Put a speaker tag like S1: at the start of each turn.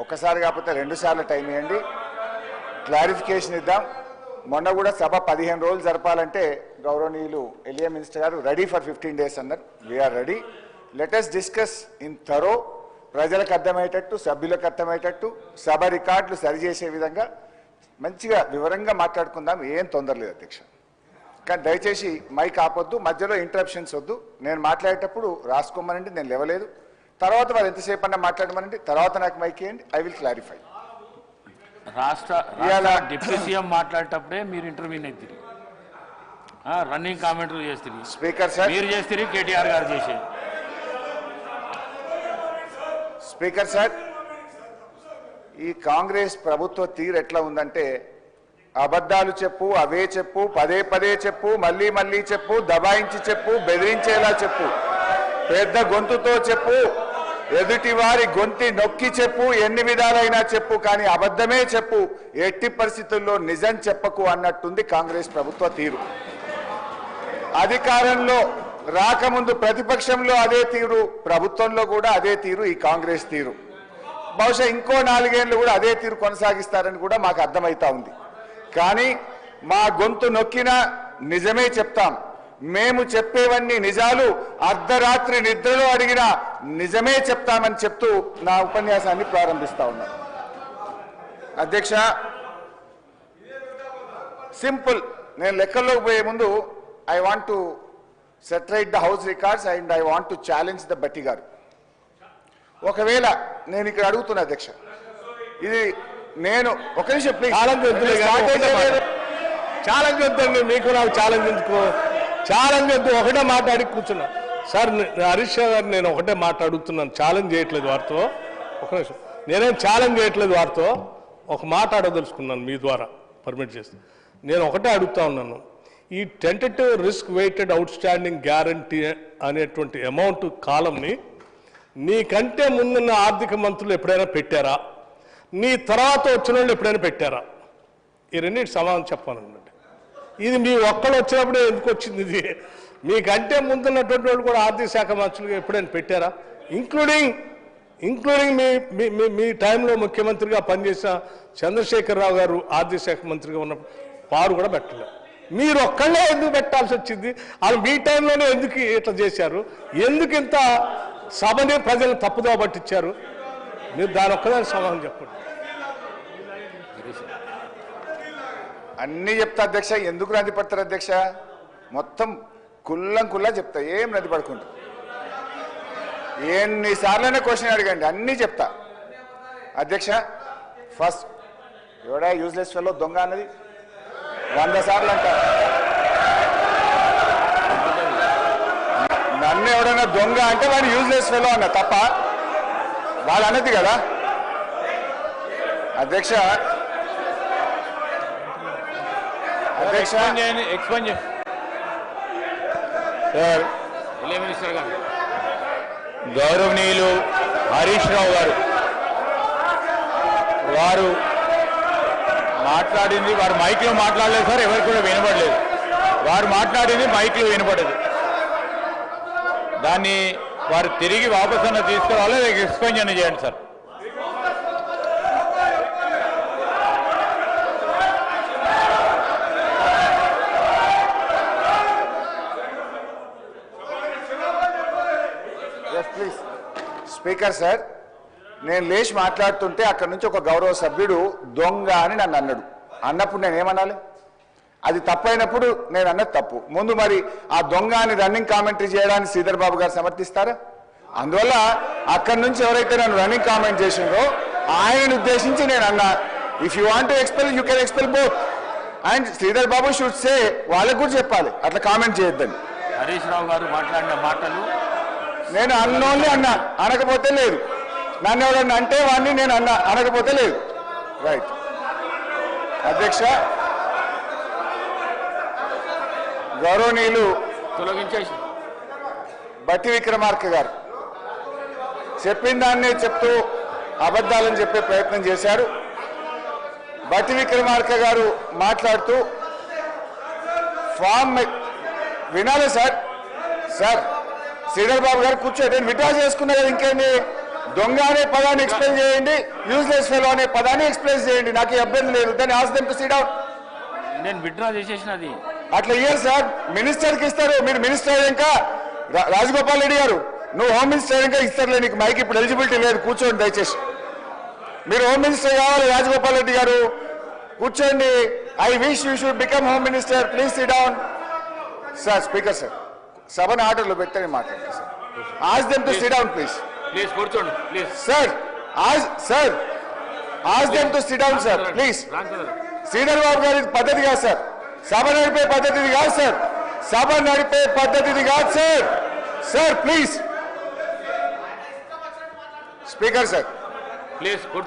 S1: ఒక్కసారి కాకపోతే 2 సార్లు టైం ఇవ్వండి, క్లారిఫికేషన్ ఇద్దాం. మొన్న కూడా సభ 15 రోజులు జరపాలంటే గౌరవనీయులు ఎలియా మినిస్టర్ గారు రెడీ ఫర్ 15 days అన్నారు. We are ready. Let us discuss in thorough, ప్రజలకు అర్థమయ్యేటట్టు, సభ్యులకు అర్థమయ్యేటట్టు, సభ రికార్డులు సరిచేసే విధంగా మంచిగా వివరంగా మాట్లాడుకుందాం. ఏం తొందర లేదు అధ్యక్ష. కానీ దయచేసి మైక్ ఆపొద్దు, మధ్యలో ఇంటరప్షన్స్ వద్దు. నేను మాట్లాడేటప్పుడు రాసుకోమనండి, నేను లేవలేదు. తర్వాత వాళ్ళు ఎంతసేపు అన్నా మాట్లాడమనండి, తర్వాత నాకు మైక్ ఇవ్వండి, ఐ విల్ క్లారిఫై.
S2: రాష్ట్ర డిప్యూటీ సీఎం మాట్లాడేటప్పుడే మీరు ఇంటర్వ్యూని ఎత్తిరి, రన్నింగ్ కామెంటరీ చేస్తుంది.
S1: స్పీకర్ సార్,
S2: మీరు చేస్తుంది, కేటీఆర్ గారు చేసేది.
S1: స్పీకర్ సార్, ఈ కాంగ్రెస్ ప్రభుత్వ తీరు ఎట్లా ఉందంటే, అబద్ధాలు చెప్పు, అవే చెప్పు, పదే పదే చెప్పు, మళ్ళీ మళ్ళీ చెప్పు, దబాయించి చెప్పు, బెదిరించేలా చెప్పు, పెద్ద గొంతుతో చెప్పు, ఎదుటి వారి గొంతి నొక్కి చెప్పు, ఎన్ని విధాలైనా చెప్పు, కానీ అబద్ధమే చెప్పు, ఎట్టి పరిస్థితుల్లో నిజం చెప్పకు అన్నట్టుంది కాంగ్రెస్ ప్రభుత్వ తీరు. అధికారంలో రాకముందు ప్రతిపక్షంలో అదే తీరు, ప్రభుత్వంలో కూడా అదే తీరు ఈ కాంగ్రెస్ తీరు. బహుశా ఇంకో 4 ఏళ్ళు కూడా అదే తీరు కొనసాగిస్తారని కూడా మాకు అర్థమవుతా ఉంది. కానీ మా గొంతు నొక్కినా నిజమే చెప్తాం. మేము చెప్పేవన్నీ నిజాలు, అర్ధరాత్రి నిద్రలో అడిగినా నిజమే చెప్తామని చెప్తూ నా ఉపన్యాసాన్ని ప్రారంభిస్తా ఉన్నాను. అధ్యక్ష, సింపుల్. నేను లెక్కల్లోకి పోయే ముందు I want to reiterate the house records and I want to challenge the Bhatti garu. ఒకవేళ నేను ఇక్కడ అడుగుతున్నా అధ్యక్ష, ఇది నేను ఒక నిమిషం ప్లీజ్,
S3: ఛాలెంజ్ వద్దండి, మీకు నాకు ఛాలెంజ్ ఎందుకు? ఛాలెంజ్ వద్దు, ఒకటే మాట్లాడి కూర్చున్నా. సార్ హరీష్ గారు, నేను ఒకటే మాట్లాడుతున్నాను, ఛాలెంజ్ చేయట్లేదు వారితో. ఒక నిమిషం, నేనేం ఛాలెంజ్ చేయట్లేదు వారితో, ఒక మాట అడగదలుచుకున్నాను మీ ద్వారా పర్మిట్ చేస్తే. నేను ఒకటే అడుగుతా ఉన్నాను, ఈ tentative risk weighted outstanding guarantee అనేటువంటి అమౌంట్ కాలంని నీకంటే ముందున్న ఆర్థిక మంత్రులు ఎప్పుడైనా పెట్టారా? నీ తర్వాత వచ్చిన వాళ్ళు ఎప్పుడైనా పెట్టారా? ఈ రెండింటి సమాధానం చెప్పానండి. ఇది మీ ఒక్కళ్ళు వచ్చినప్పుడే ఎందుకు వచ్చింది? ఇది మీకంటే ముందున్నటువంటి వాళ్ళు కూడా ఆర్థిక శాఖ మంత్రులుగా ఎప్పుడైనా పెట్టారా? ఇంక్లూడింగ్ మీ టైంలో ముఖ్యమంత్రిగా పనిచేసిన చంద్రశేఖరరావు గారు ఆర్థిక శాఖ మంత్రిగా ఉన్నప్పుడు వారు కూడా పెట్టలేదు. మీరు ఒక్కళ్ళే ఎందుకు పెట్టాల్సి వచ్చింది? అది మీ టైంలోనే ఎందుకు ఇట్లా చేశారు? ఎందుకు ఇంత సభని ప్రజలు తప్పుదో పట్టించారు? మీరు దాని ఒక్కదాని సమాధానం చెప్పండి.
S1: అన్నీ చెప్తా అధ్యక్ష. ఎందుకు నది పడతారు అధ్యక్ష? మొత్తం కుల్లా చెప్తా, ఏం నది పడుకుంటా. ఎన్నిసార్లైనా క్వశ్చన్ అడగండి, అన్నీ చెప్తా అధ్యక్ష. ఫస్ట్, ఎవడా యూజ్లెస్ ఫెలో దొంగ అన్నది 100 సార్లు అంట. నన్ను ఎవడన్నా దొంగ అంటే వాడు యూజ్లెస్ ఫెలో అన్న తప్ప వాళ్ళు అన్నది కదా అధ్యక్ష. అధ్యక్ష,
S4: గౌరవనీయులు హరీష్ రావు గారు వారు మాట్లాడింది, వారు మైక్లో మాట్లాడలేదు సార్, ఎవరికి కూడా వినపడలేదు. వారు మాట్లాడింది మైక్లో వినపడదు. దాన్ని వారు తిరిగి వాపసు అన్న తీసుకురావాలి, ఎక్స్ప్లెయిన్ చేయండి సార్.
S1: ప్లీజ్. స్పీకర్ సార్, నేను లేచి మాట్లాడుతుంటే అక్కడి నుంచి ఒక గౌరవ సభ్యుడు దొంగ అని నన్ను అన్నాడు. అన్నప్పుడు నేనేమనాలి? అది తప్పైనప్పుడు నేను అన్నది తప్పు. ముందు మరి ఆ దొంగ అని రన్నింగ్ కామెంటరీ చేయడానికి శ్రీధర్ బాబు గారు సమర్థిస్తారా? అందువల్ల అక్కడి నుంచి ఎవరైతే నన్ను రన్నింగ్ కామెంట్ చేసిండ్రో ఆయనను ఉద్దేశించి నేను అన్నా, if you want to expel you can expel both. And Sridhar Babu should say, వాళ్ళకు కూడా చెప్పాలి అట్లా కామెంట్ చేయొద్దని.
S2: హరీష్ రావు గారు మాట్లాడిన మాటలు
S1: నేను అన్నోన్లీ అన్నా, అనకపోతే లేదు. నన్ను ఎవరన్నా అంటే వాడిని నేను అన్నా, అనకపోతే లేదు. రైట్ అధ్యక్ష. గౌరవనీయులు
S2: తొలగించేసి
S1: బట్టి విక్రమార్క గారు చెప్పిన దాన్నే చెప్తూ అబద్ధాలను చెప్పే ప్రయత్నం చేశారు. బట్టి విక్రమార్క గారు మాట్లాడుతూ ఫామ్ వినాలి సార్. శ్రీధర్ బాబు గారు కూర్చో, నేను విడ్రా చేసుకున్నా కదా, ఇంకేంది దొంగ అనే పదాన్ని ఎక్స్ప్లెయిన్ చేయండి, యూజ్లెస్ ఫెలో అనే పదాన్ని ఎక్స్ప్లెయిన్ చేయండి, నాకు ఇబ్బంది లేదు. దాన్ని ఆస్ దెమ్ టు సిట్ డౌన్.
S2: నేను విత్డ్రా చేసేసినది.
S1: అట్లా ఇయ్యారు సార్, మినిస్టర్కి ఇస్తారు. మీరు మినిస్టర్ అయ్యాక రాజగోపాల్ రెడ్డి గారు, నువ్వు హోమ్ మినిస్టర్ అయ్యాక ఇస్తారులే, నీకు మైక్ ఇప్పుడు ఎలిజిబిలిటీ లేదు, కూర్చోండి దయచేసి. మీరు హోమ్ మినిస్టర్ కావాలి రాజగోపాల్ రెడ్డి గారు, కూర్చోండి. I wish you should become home minister, please sit down. Sir speaker sir, సభను ఆర్డర్లో పెట్టని మాట్లాడండి sir. Ask them to sit down please.
S2: Please కూర్చోండి please.
S1: Sir ask them to sit down sir please. Sridhar Babu గారి పద్ధతి కాదు సార్, సభ నడిపే పద్ధతిది కాదు సార్, సభ నడిపే పద్ధతిది కాదు sir. Sir please. Speaker sir
S2: please